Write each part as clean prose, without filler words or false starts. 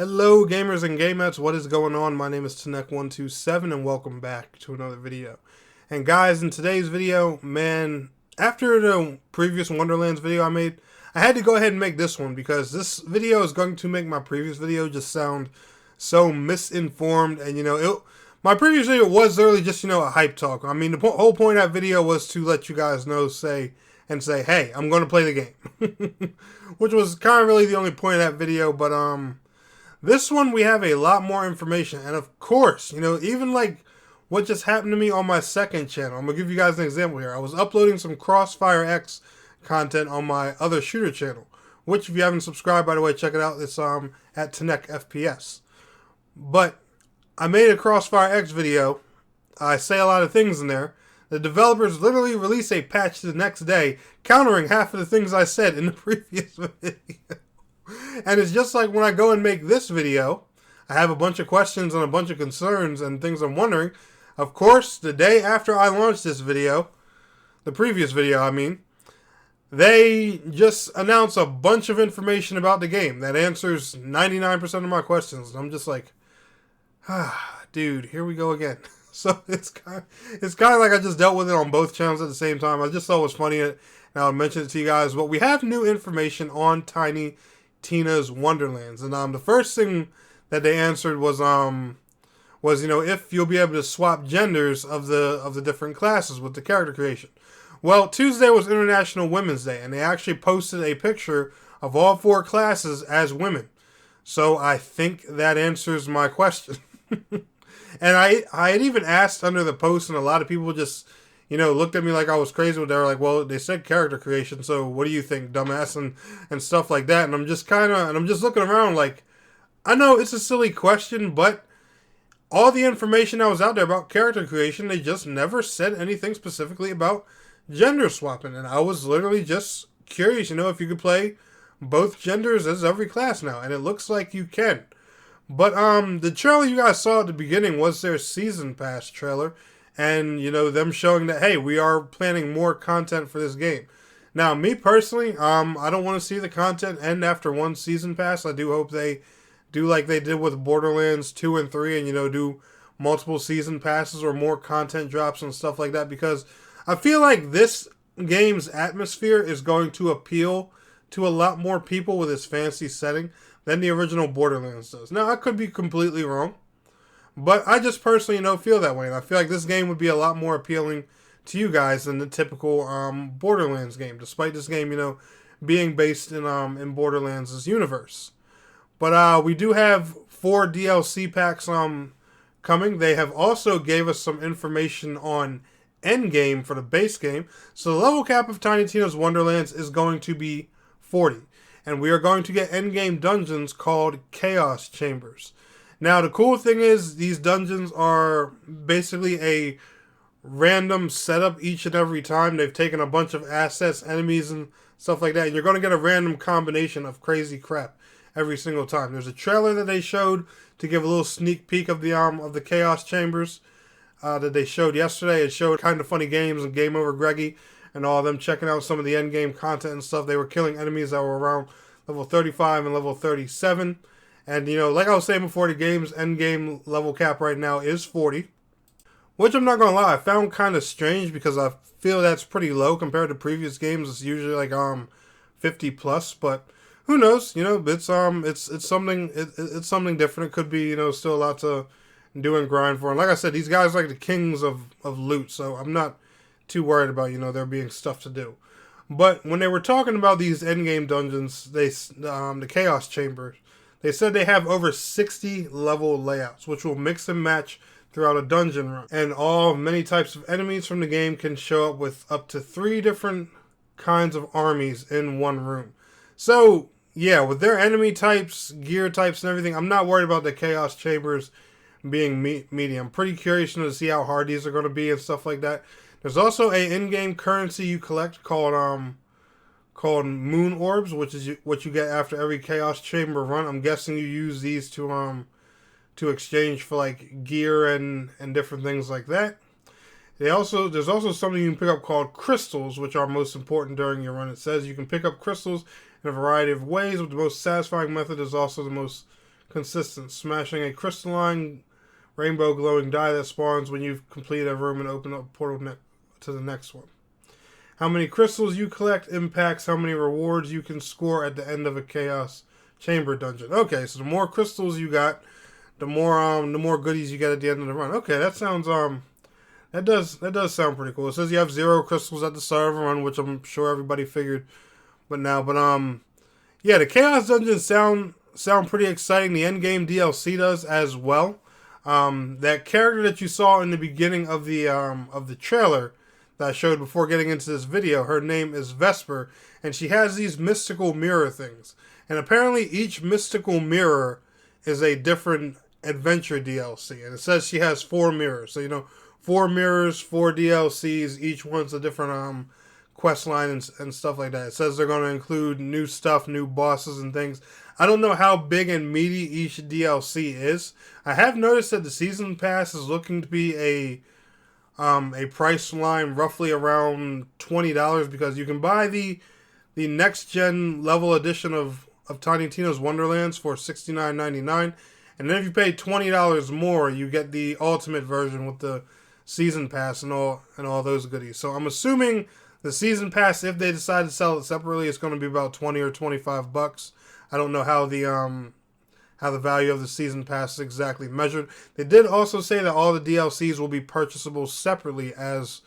Hello gamers and gamettes, what is going on? My name is TINY127 and welcome back to another video. And guys, in today's video, man, after the previous Wonderlands video I made, I had to go ahead and make this one because this video is going to make my previous video just sound so misinformed. And my previous video was literally just, a hype talk. I mean, the whole point of that video was to let you guys know, say, hey, I'm going to play the game. Which was kind of really the only point of that video, but this one, we have a lot more information. And of course, even like what just happened to me on my second channel. I'm going to give you guys an example here. I was uploading some Crossfire X content on my other shooter channel. Which, if you haven't subscribed, by the way, check it out. It's at Tinek FPS. But I made a Crossfire X video. I say a lot of things in there. The developers literally release a patch the next day, countering half of the things I said in the previous video. And it's just like when I go and make this video, I have a bunch of questions and a bunch of concerns and things I'm wondering. Of course, the day after I launched this video, the previous video, I mean, they just announce a bunch of information about the game that answers 99% of my questions. And I'm just like, dude, here we go again. So it's kind of like I just dealt with it on both channels at the same time. I just thought it was funny, and I'll mention it to you guys. But we have new information on Tiny Tina's Wonderlands, and the first thing that they answered was if you'll be able to swap genders of the different classes with the character creation. Well, Tuesday was International Women's Day, and they actually posted a picture of all 4 classes as women. So I think that answers my question. And I had even asked under the post, and a lot of people just, looked at me like I was crazy. They were like, well, they said character creation, so what do you think, dumbass, and stuff like that. And I'm just looking around like, I know it's a silly question, but all the information that was out there about character creation, they just never said anything specifically about gender swapping. And I was literally just curious, if you could play both genders as every class now. And it looks like you can. But the trailer you guys saw at the beginning was their season pass trailer, and them showing that, hey, we are planning more content for this game. Now, me personally, I don't want to see the content end after one season pass. I do hope they do like they did with Borderlands 2 and 3, and do multiple season passes or more content drops and stuff like that, because I feel like this game's atmosphere is going to appeal to a lot more people with its fancy setting than the original Borderlands does. Now, I could be completely wrong, but I just personally, feel that way. And I feel like this game would be a lot more appealing to you guys than the typical Borderlands game, despite this game, being based in Borderlands' universe. But we do have 4 DLC packs coming. They have also gave us some information on Endgame for the base game. So the level cap of Tiny Tina's Wonderlands is going to be 40. And we are going to get endgame dungeons called Chaos Chambers. Now, the cool thing is these dungeons are basically a random setup each and every time. They've taken a bunch of assets, enemies, and stuff like that. And you're going to get a random combination of crazy crap every single time. There's a trailer that they showed to give a little sneak peek of the Chaos Chambers that they showed yesterday. It showed kind of funny games and Game Over Greggy and all of them checking out some of the endgame content and stuff. They were killing enemies that were around level 35 and level 37. And, like I was saying before, the game's endgame level cap right now is 40. Which, I'm not going to lie, I found kind of strange because I feel that's pretty low compared to previous games. It's usually like 50 plus, but who knows? It's something different. It could be, still a lot to do and grind for. And like I said, these guys are like the kings of loot, so I'm not too worried about, there being stuff to do. But when they were talking about these endgame dungeons, the Chaos Chambers, they said they have over 60 level layouts, which will mix and match throughout a dungeon run. And many types of enemies from the game can show up with up to 3 different kinds of armies in one room. So, yeah, with their enemy types, gear types, and everything, I'm not worried about the Chaos Chambers being meaty. I'm pretty curious to see how hard these are going to be and stuff like that. There's also a in-game currency you collect called Moon Orbs, which is what you get after every Chaos Chamber run. I'm guessing you use these to exchange for like gear and different things like that. There's also something you can pick up called crystals, which are most important during your run. It says you can pick up crystals in a variety of ways, but the most satisfying method is also the most consistent, smashing a crystalline rainbow glowing die that spawns when you've completed a room and open up a portal to the next one. How many crystals you collect impacts how many rewards you can score at the end of a chaos chamber dungeon. Okay, so the more crystals you got, the more goodies you get at the end of the run. Okay, that sounds that does sound pretty cool. It says you have 0 crystals at the start of a run, which I'm sure everybody figured. But yeah, the chaos dungeons sound pretty exciting. The endgame DLC does as well. That character that you saw in the beginning of the trailer that I showed before getting into this video, her name is Vesper, and she has these mystical mirror things. And apparently each mystical mirror is a different adventure DLC. And it says she has 4 mirrors. So, 4 mirrors, 4 DLCs, each one's a different quest line and stuff like that. It says they're going to include new stuff, new bosses and things. I don't know how big and meaty each DLC is. I have noticed that the season pass is looking to be a price line roughly around $20 because you can buy the next gen level edition of Tiny Tina's Wonderlands for $69.99, and then if you pay $20 more, you get the ultimate version with the season pass and all those goodies. So I'm assuming the season pass, if they decide to sell it separately, it's going to be about $20 or $25. I don't know how the value of the season pass is exactly measured. They did also say that all the DLCs will be purchasable separately as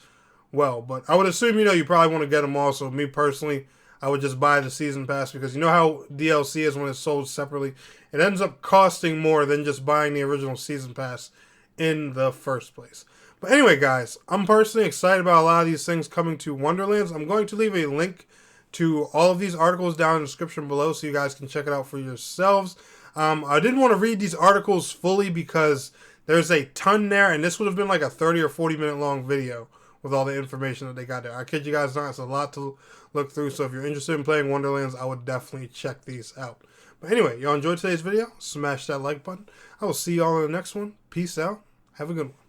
well. But I would assume, you probably want to get them all. So me personally, I would just buy the season pass because you know how DLC is when it's sold separately. It ends up costing more than just buying the original season pass in the first place. But anyway, guys, I'm personally excited about a lot of these things coming to Wonderlands. I'm going to leave a link to all of these articles down in the description below so you guys can check it out for yourselves. I didn't want to read these articles fully because there's a ton there, and this would have been like a 30 or 40 minute long video with all the information that they got there. I kid you guys not, it's a lot to look through, so if you're interested in playing Wonderlands, I would definitely check these out. But anyway, y'all enjoyed today's video, smash that like button. I will see y'all in the next one. Peace out. Have a good one.